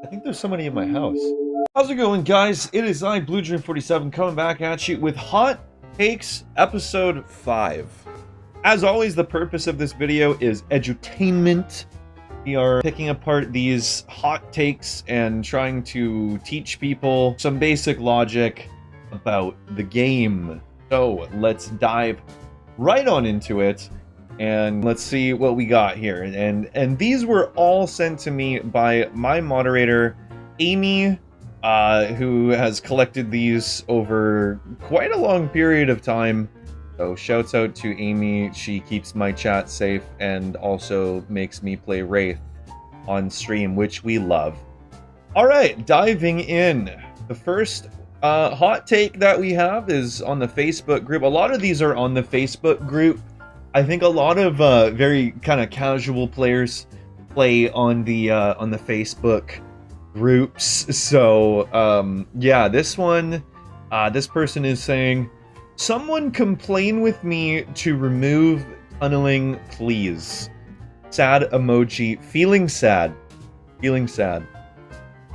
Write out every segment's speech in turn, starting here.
I think there's somebody in my house. How's it going, guys? It is I, BlueDream47, coming back at you with Hot Takes Episode 5. As always, the purpose of this video is edutainment. We are picking apart these hot takes and trying to teach people some basic logic about the game. So let's dive right on into it. And let's see what we got here. And these were all sent to me by my moderator, Amy, who has collected these over quite a long period of time. So shouts out to Amy. She keeps my chat safe and also makes me play Wraith on stream, which we love. All right, diving in. The first hot take that we have is on the Facebook group. A lot of these are on the Facebook group. I think a lot of very kind of casual players play on the Facebook groups. So yeah, this one, this person is saying, "Someone complain with me to remove tunneling, please. Sad emoji, feeling sad, feeling sad."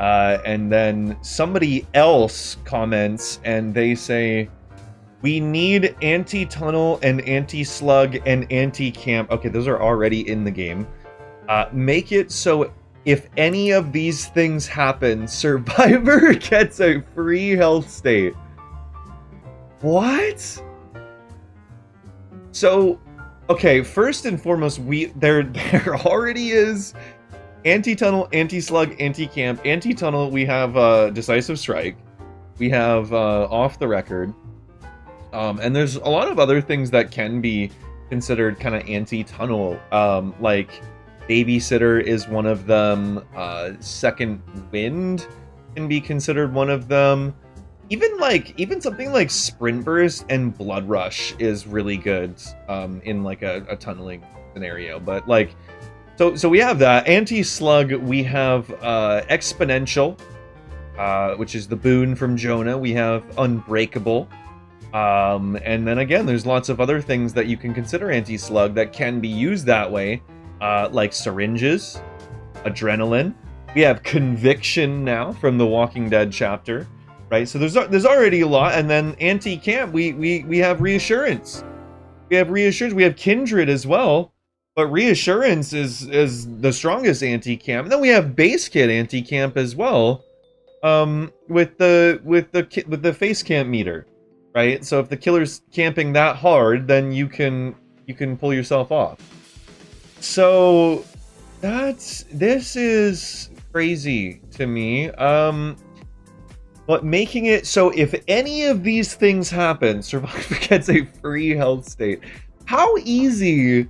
And then somebody else comments and they say, "We need anti-tunnel and anti-slug and anti-camp." Okay, those are already in the game. Make it so if any of these things happen, Survivor gets a free health state. What? So, okay, first and foremost, there already is anti-tunnel, anti-slug, anti-camp. Anti-tunnel, we have Decisive Strike. We have Off the Record. And there's a lot of other things that can be considered kind of anti-tunnel, like Babysitter is one of them, Second Wind can be considered one of them. Even something like Sprint Burst and Blood Rush is really good in like a tunneling scenario. But like, so we have that. Anti-slug, we have Exponential, which is the boon from Jonah. We have Unbreakable. And then again, there's lots of other things that you can consider anti-slug that can be used that way, like syringes, adrenaline. We have Conviction now from the Walking Dead chapter, right? So there's already a lot. And then anti-camp, we have Reassurance. We have Reassurance. We have Kindred as well, but Reassurance is the strongest anti-camp. And then we have Base Kit anti-camp as well, with the face camp meter. Right, so if the killer's camping that hard, then you can pull yourself off. So this is crazy to me. But making it so if any of these things happen, Survivor gets a free health state. How easy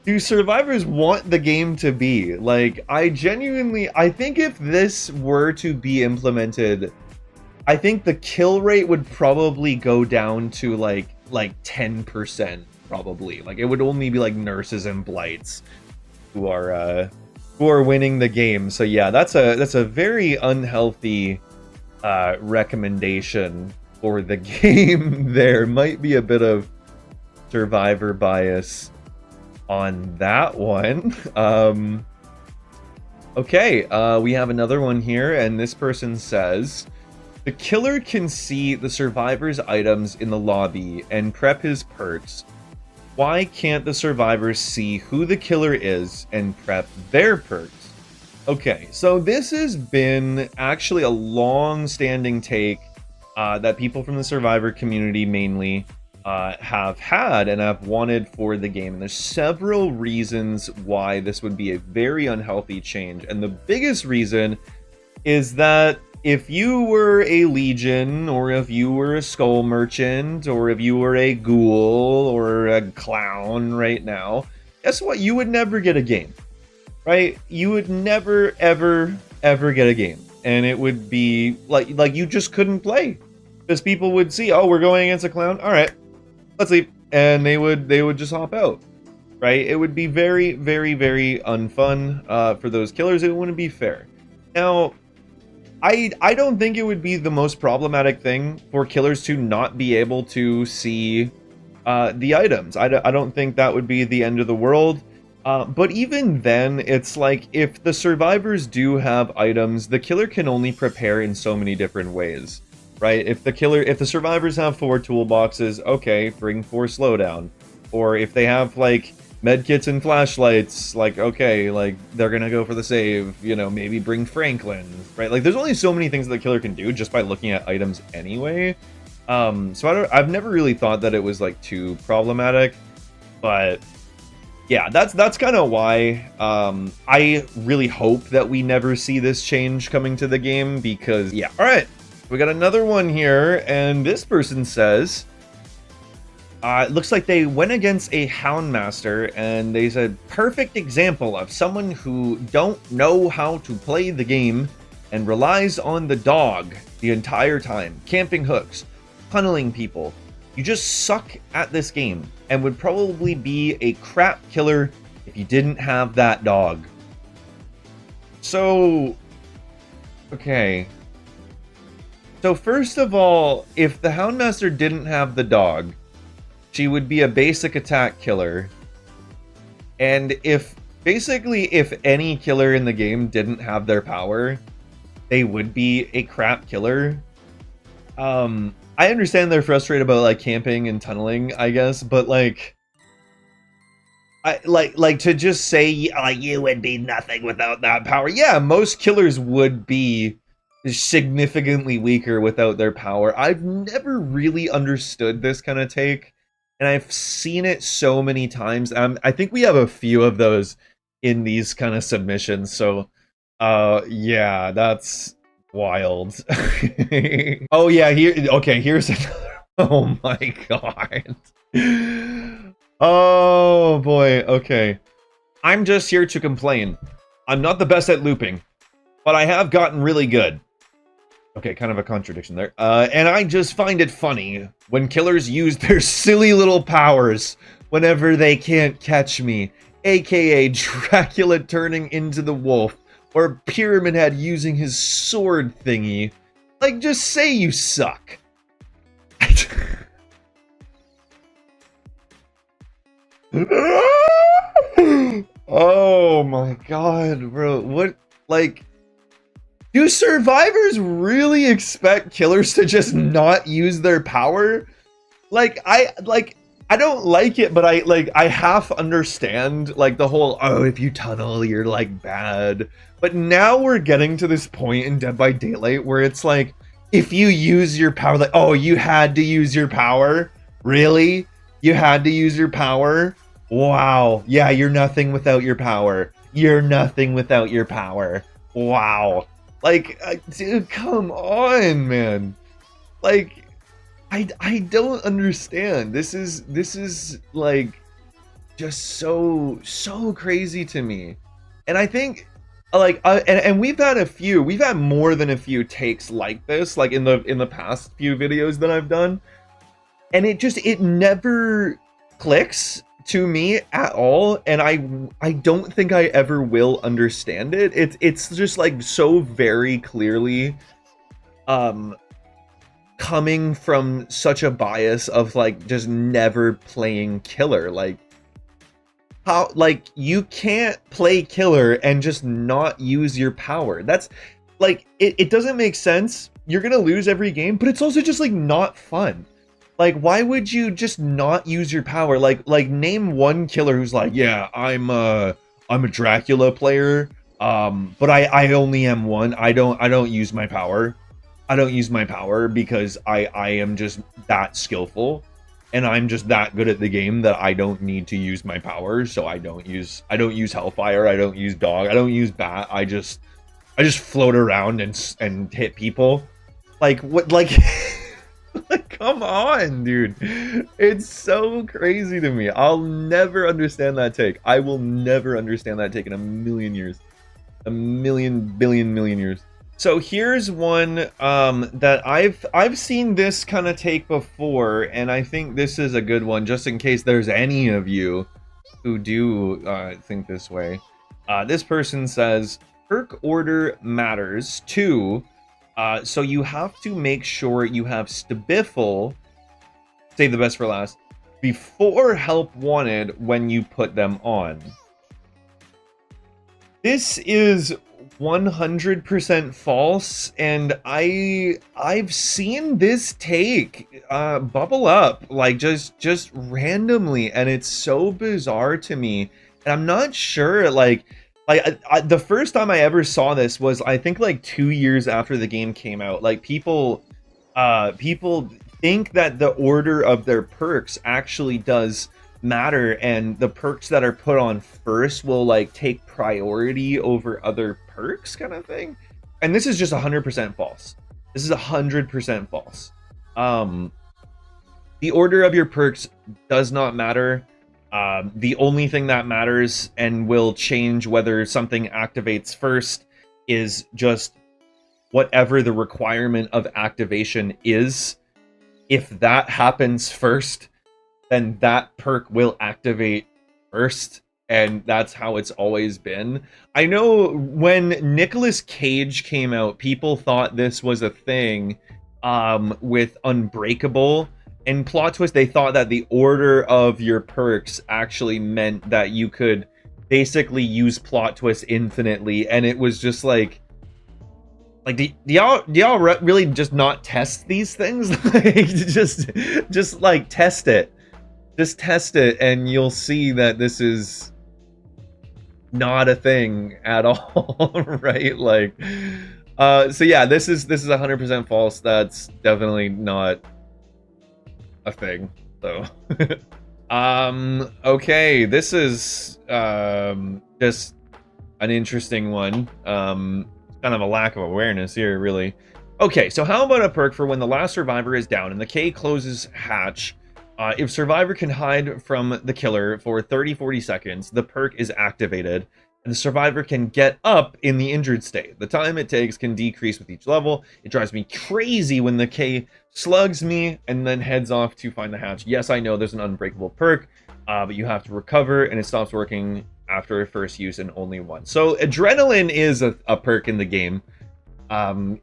do survivors want the game to be? Like, I think if this were to be implemented, I think the kill rate would probably go down to like 10%, probably. Like, it would only be like nurses and blights who are winning the game. So yeah, that's a very unhealthy recommendation for the game. There might be a bit of survivor bias on that one. Okay, we have another one here, and this person says, "The killer can see the survivor's items in the lobby and prep his perks. Why can't the survivors see who the killer is and prep their perks?" Okay, so this has been actually a long-standing take that people from the survivor community mainly have had and have wanted for the game. And there's several reasons why this would be a very unhealthy change. And the biggest reason is that if you were a Legion, or if you were a Skull Merchant, or if you were a Ghoul, or a Clown right now, guess what? You would never get a game, right? You would never, ever, ever get a game. And it would be like you just couldn't play. Because people would see, oh, we're going against a Clown? All right, let's leave. And they would just hop out, right? It would be very, very, very unfun for those killers. It wouldn't be fair. Now, I don't think it would be the most problematic thing for killers to not be able to see the items. I don't think that would be the end of the world. But even then, it's like, if the survivors do have items, the killer can only prepare in so many different ways, right? If the survivors have 4 toolboxes, okay, bring 4 slowdown. Or if they have, like, medkits and flashlights, like, okay, like, they're gonna go for the save, you know, maybe bring Franklin, right? Like, there's only so many things the killer can do just by looking at items anyway. So I've never really thought that it was, like, too problematic, but yeah, that's kind of why I really hope that we never see this change coming to the game, because yeah. All right, we got another one here, and this person says it looks like they went against a Houndmaster, and they said, perfect example of someone who don't know how to play the game and relies on the dog the entire time, camping hooks, tunneling people. You just suck at this game and would probably be a crap killer if you didn't have that dog. So, okay. So first of all, if the Houndmaster didn't have the dog, she would be a basic attack killer. And if any killer in the game didn't have their power, they would be a crap killer. I understand they're frustrated about like camping and tunneling, I guess, but like I like to just say like you would be nothing without that power. Yeah, most killers would be significantly weaker without their power. I've never really understood this kind of take, and I've seen it so many times. I think we have a few of those in these kind of submissions. So yeah, that's wild. Oh yeah, here's another. Oh my god. Oh boy, okay. I'm just here to complain. I'm not the best at looping, but I have gotten really good. Okay, kind of a contradiction there. And I just find it funny when killers use their silly little powers whenever they can't catch me, aka Dracula turning into the wolf, or Pyramid Head using his sword thingy. Like, just say you suck. Oh my god, bro. What, like, do survivors really expect killers to just not use their power? I don't like it, but I half understand, like, the whole, oh, if you tunnel, you're, like, bad. But now we're getting to this point in Dead by Daylight where it's like, if you use your power, like, oh, you had to use your power? Really? You had to use your power? Wow. Yeah, you're nothing without your power. You're nothing without your power. Wow. Like, dude, come on, man. Like, I don't understand. This is like just so crazy to me. And I think like and we've had more than a few takes like this, like in the past few videos that I've done. And it never clicks to me at all, and I don't think I ever will understand it. It's just like so very clearly coming from such a bias of like just never playing killer. Like, how, like, you can't play killer and just not use your power. That's like, it doesn't make sense. You're gonna lose every game, but it's also just like not fun. Like, why would you just not use your power? Like name one killer who's like, yeah, I'm a Dracula player, but I only am one. I don't use my power. I don't use my power because I am just that skillful, and I'm just that good at the game that I don't need to use my power. So I don't use Hellfire. I don't use Dog. I don't use Bat. I just float around and hit people. Like, what? Like, like, come on, dude. It's so crazy to me. I'll never understand that take. I will never understand that take in a million years. A million years. So here's one that I've seen this kind of take before, and I think this is a good one, just in case there's any of you who do think this way. This person says, perk order matters too, so you have to make sure you have Stabiffle, save the best for last, before help wanted when you put them on. This is 100% false, and I've seen this take bubble up like just randomly, and it's so bizarre to me. And I'm not sure like the first time I ever saw this was I think like 2 years after the game came out. Like people think that the order of their perks actually does matter, and the perks that are put on first will like take priority over other perks kind of thing. And this is just 100% false. This is 100% false. The order of your perks does not matter. The only thing that matters and will change whether something activates first is just whatever the requirement of activation is. If that happens first, then that perk will activate first, and that's how it's always been. I know when Nicolas Cage came out, people thought this was a thing with Unbreakable, and plot twist, they thought that the order of your perks actually meant that you could basically use plot twist infinitely, and it was just like do y'all really just not test these things? Like just like test it. Just test it, and you'll see that this is not a thing at all, right? Like, so yeah, this is 100% false. That's definitely not a thing, though. Okay, this is just an interesting one. Kind of a lack of awareness here, really. Okay, so how about a perk for when the last survivor is down and the K closes hatch? If survivor can hide from the killer for 30-40 seconds, the perk is activated, and the survivor can get up in the injured state. The time it takes can decrease with each level. It drives me crazy when the K slugs me and then heads off to find the hatch. Yes, I know there's an unbreakable perk, but you have to recover, and it stops working after first use and only once. So adrenaline is a perk in the game.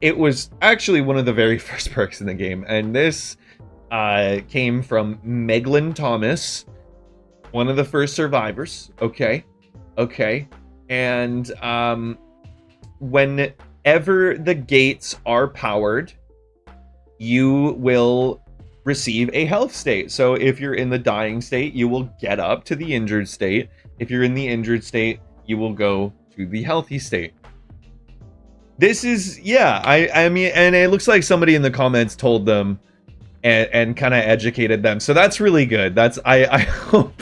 It was actually one of the very first perks in the game, and this came from Meglin Thomas, one of the first survivors. Okay. And whenever the gates are powered, you will receive a health state. So if you're in the dying state, you will get up to the injured state. If you're in the injured state, you will go to the healthy state. This is, yeah, I mean, and it looks like somebody in the comments told them and kind of educated them. So that's really good. I hope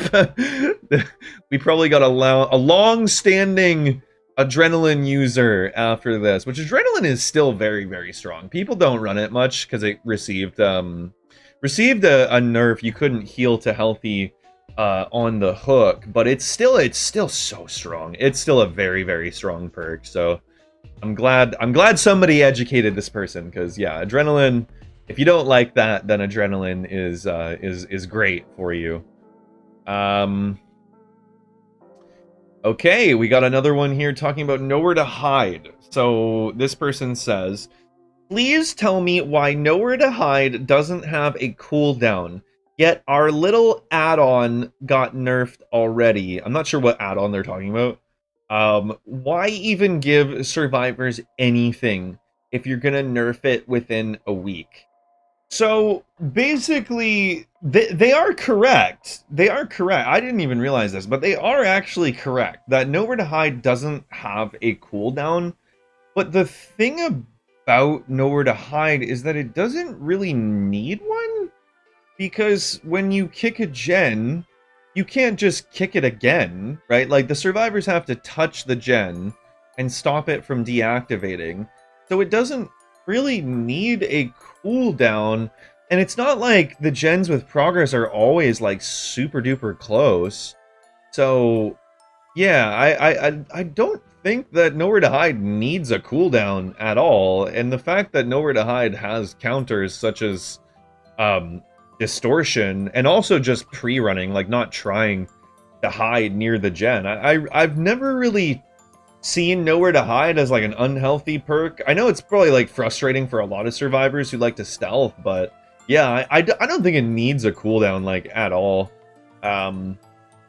we probably got a long-standing adrenaline user after this, which adrenaline is still very, very strong. People don't run it much because it received a nerf. You couldn't heal to healthy on the hook, but it's still so strong. It's still a very, very strong perk. So I'm glad somebody educated this person, because yeah, adrenaline, if you don't like that, then adrenaline is great for you. Okay, we got another one here talking about nowhere to hide. So this person says, please tell me why nowhere to hide doesn't have a cooldown, yet our little add-on got nerfed already. I'm not sure what add-on they're talking about. Why even give survivors anything if you're gonna nerf it within a week? So basically, they are correct. They are correct. I didn't even realize this, but they are actually correct that nowhere to hide doesn't have a cooldown. But the thing about nowhere to hide is that it doesn't really need one, because when you kick a gen, you can't just kick it again, right? Like, the survivors have to touch the gen and stop it from deactivating. So it doesn't really need a cooldown, and it's not like the gens with progress are always like super duper close. So yeah, I don't think that nowhere to hide needs a cooldown at all, and the fact that nowhere to hide has counters such as distortion, and also just pre-running, like not trying to hide near the gen. I've never really seen nowhere to hide as like an unhealthy perk. I know it's probably like frustrating for a lot of survivors who like to stealth, but yeah, I don't think it needs a cooldown like at all. And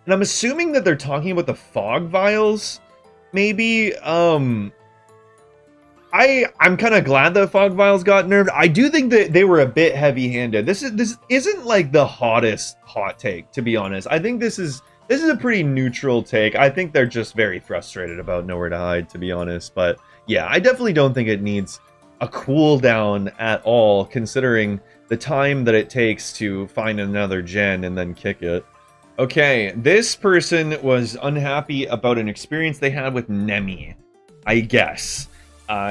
I'm assuming that they're talking about the fog vials, maybe. I'm kind of glad that Fog Vials got nerfed. I do think that they were a bit heavy-handed. This isn't like the hottest hot take, to be honest. I think this is a pretty neutral take. I think they're just very frustrated about Nowhere to Hide, to be honest. But yeah, I definitely don't think it needs a cooldown at all, considering the time that it takes to find another gen and then kick it. Okay, this person was unhappy about an experience they had with Nemi, I guess.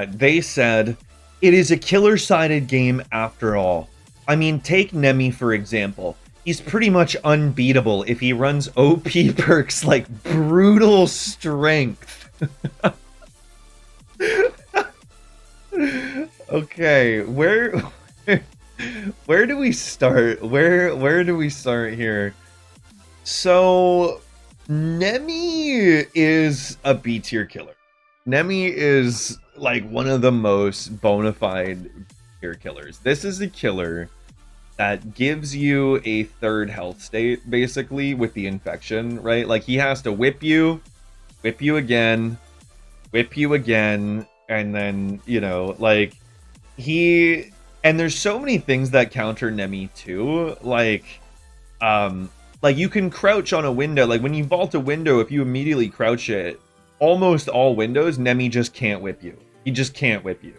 They said, it is a killer-sided game after all. I mean, take Nemi for example. He's pretty much unbeatable if he runs OP perks like Brutal Strength. Okay, where do we start? Where do we start here? So, Nemi is a B tier killer. Nemi is like one of the most bona fide tier killers. This is a killer that gives you a third health state, basically, with the infection, right? Like, he has to whip you again, and then, you know, like, and there's so many things that counter Nemi too, like you can crouch on a window. Like, when you vault a window, if you immediately crouch it, almost all windows, Nemi just can't whip you. He just can't whip you.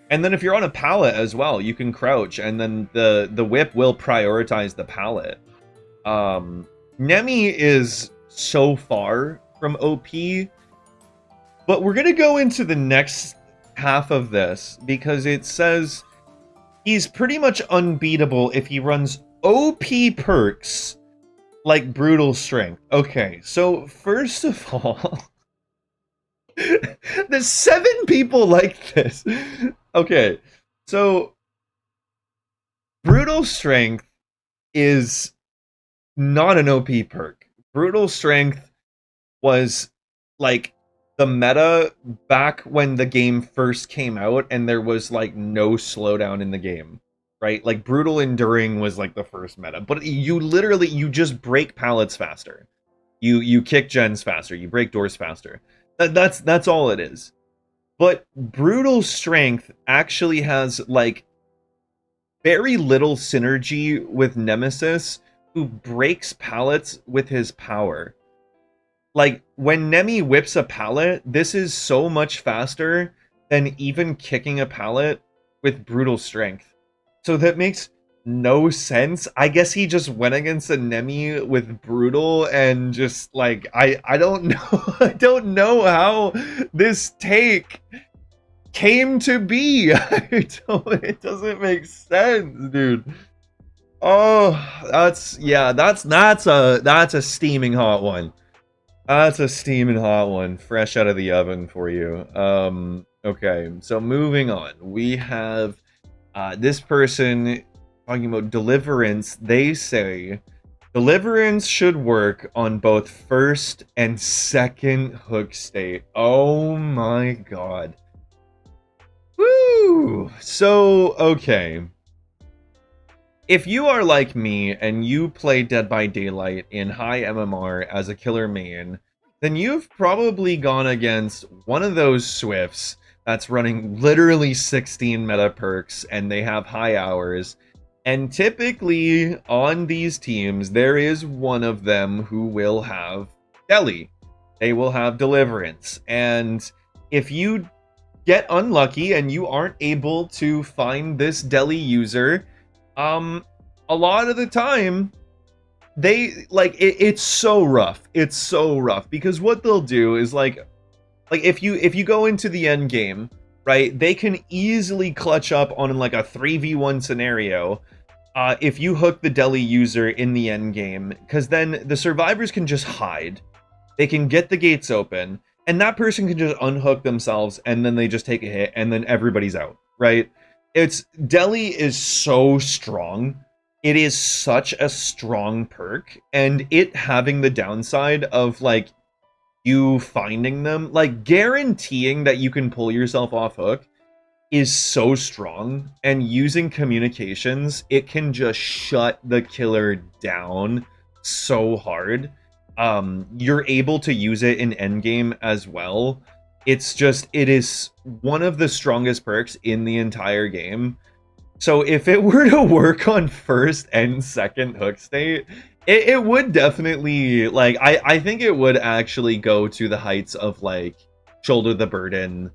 And then if you're on a pallet as well, you can crouch, and then the whip will prioritize the pallet. Nemi is so far from OP, but we're gonna go into the next half of this because it says he's pretty much unbeatable if he runs OP perks like Brutal Strength. Okay, so first of all, there's 7 people like this. Okay, so Brutal Strength is not an OP perk. Brutal Strength was like the meta back when the game first came out and there was like no slowdown in the game, right? Like, Brutal Enduring was like the first meta, but you just break pallets faster. You kick gens faster, you break doors faster. That's all it is. But Brutal Strength actually has like very little synergy with Nemesis, who breaks pallets with his power. Like, when Nemi whips a pallet, this is so much faster than even kicking a pallet with Brutal Strength. So that makes no sense. I guess he just went against a Nemi with Brutal and just like, I don't know. I don't know how this take came to be. It doesn't make sense, dude. Oh, that's a steaming hot one. That's a steaming hot one, fresh out of the oven for you. Okay, so moving on. We have this person talking about Deliverance. They say Deliverance should work on both first and second hook state. Oh my god. Woo! So, okay. If you are like me and you play Dead by Daylight in high MMR as a killer main, then you've probably gone against one of those Swifts that's running literally 16 meta perks and they have high hours. And typically on these teams, there is one of them who will have Deli. They will have Deliverance. And if you get unlucky and you aren't able to find this Deli user, a lot of the time they like it's so rough. It's so rough because what they'll do is like if you go into the end game, right, they can easily clutch up on like a 3v1 scenario if you hook the Deli user in the end game, because then the survivors can just hide. They can get the gates open and that person can just unhook themselves and then they just take a hit and then everybody's out, right? Deli is so strong. It is such a strong perk, and it having the downside of like you finding them, like guaranteeing that you can pull yourself off hook is so strong, and using communications, it can just shut the killer down so hard. you're able to use it in endgame as well. It's just, it is one of the strongest perks in the entire game. So if it were to work on first and second hook state, it would definitely, like, I think it would actually go to the heights of, like, shoulder the burden,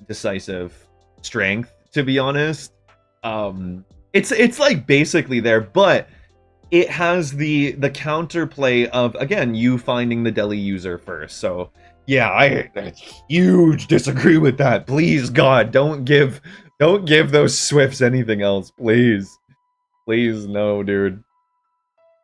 decisive strength, to be honest. It's like basically there, but it has the counterplay of, again, you finding the deli user first. So yeah, I huge disagree with that. Please God, don't give those Swifts anything else, please. Please, no, dude.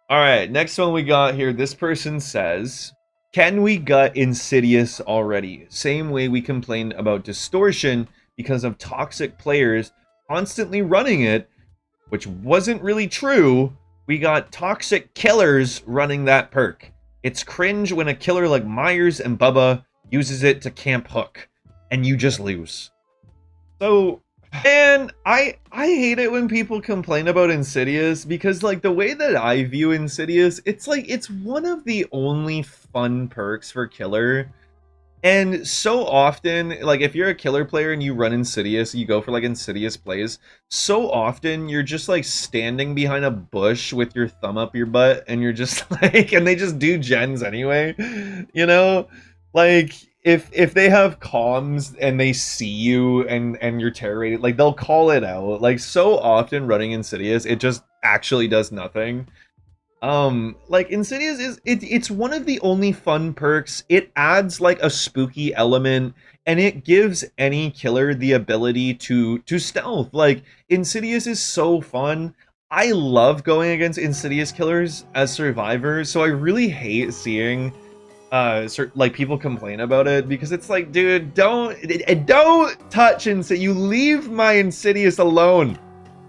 All right, next one we got here. This person says, can we gut Insidious already? Same way we complained about Distortion because of toxic players constantly running it, which wasn't really true. We got toxic killers running that perk. It's cringe when a killer like Myers and Bubba uses it to camp hook, and you just lose. So, and I hate it when people complain about Insidious, because, like, the way that I view Insidious, it's like it's one of the only fun perks for killer. And so often, like, if you're a killer player and you run Insidious, you go for, like, Insidious plays, so often you're just, like, standing behind a bush with your thumb up your butt, and you're just, like, and they just do gens anyway, you know? Like, if they have comms and they see you and you're terror rated, like, they'll call it out. Like, so often running Insidious, it just actually does nothing. Like, Insidious is, it's one of the only fun perks. It adds, like, a spooky element, and it gives any killer the ability to stealth. Like, Insidious is so fun. I love going against Insidious killers as survivors, so I really hate seeing like, people complain about it, because it's like, dude, don't touch Insidious. You leave my Insidious alone,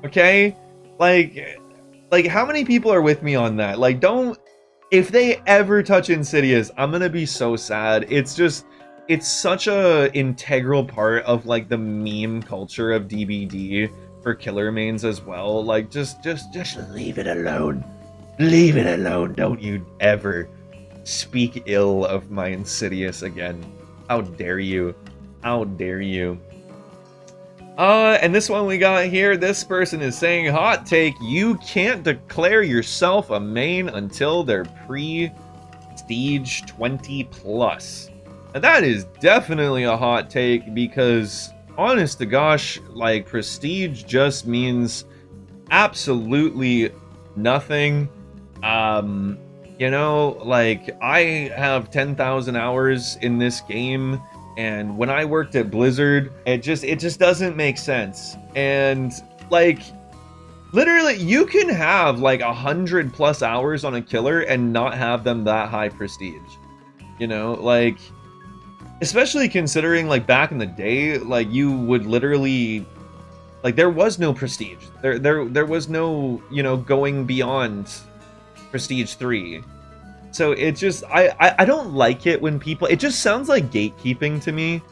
okay? Like, how many people are with me on that? Like, don't, if they ever touch Insidious, I'm gonna be so sad. It's just, it's such a integral part of, like, the meme culture of DBD for killer mains as well. Like, just leave it alone. Leave it alone. Don't you ever speak ill of my Insidious again. How dare you? How dare you? And this one we got here, this person is saying, hot take, you can't declare yourself a main until they're prestige 20 plus. And that is definitely a hot take, because honest to gosh, like, prestige just means absolutely nothing. You know, like, I have 10,000 hours in this game, and when I worked at Blizzard, it just doesn't make sense. And, like, literally, you can have, like, 100+ hours on a killer and not have them that high prestige. You know, like, especially considering, like, back in the day, like, you would literally, like, there was no prestige. There was no, you know, going beyond prestige 3. So it just, I don't like it when people, it just sounds like gatekeeping to me,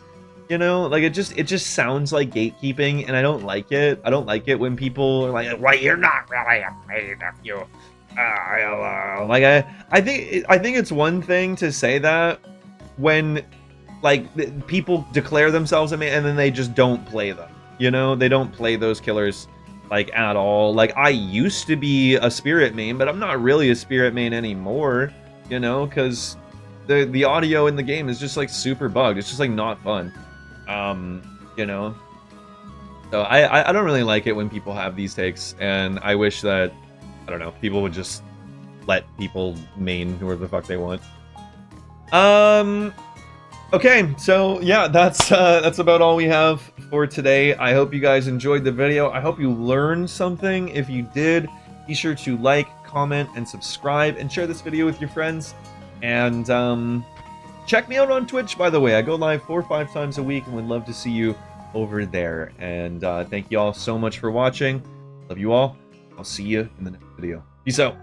you know? Like, it just sounds like gatekeeping, and I don't like it. I don't like it when people are like, well, you're not really a main if you, like, I think it's one thing to say that when, like, people declare themselves a main and then they just don't play them, you know? They don't play those killers, like, at all. Like, I used to be a spirit main, but I'm not really a spirit main anymore, you know, because the audio in the game is just, like, super bugged. It's just, like, not fun, you know. So I don't really like it when people have these takes, and I wish that, I don't know, people would just let people main whoever the fuck they want. Okay, so yeah, that's about all we have for today. I hope you guys enjoyed the video. I hope you learned something. If you did, be sure to like, comment, and subscribe, and share this video with your friends. And check me out on Twitch, by the way. I go live 4 or 5 times a week, and would love to see you over there. And thank you all so much for watching. Love you all. I'll see you in the next video. Peace out.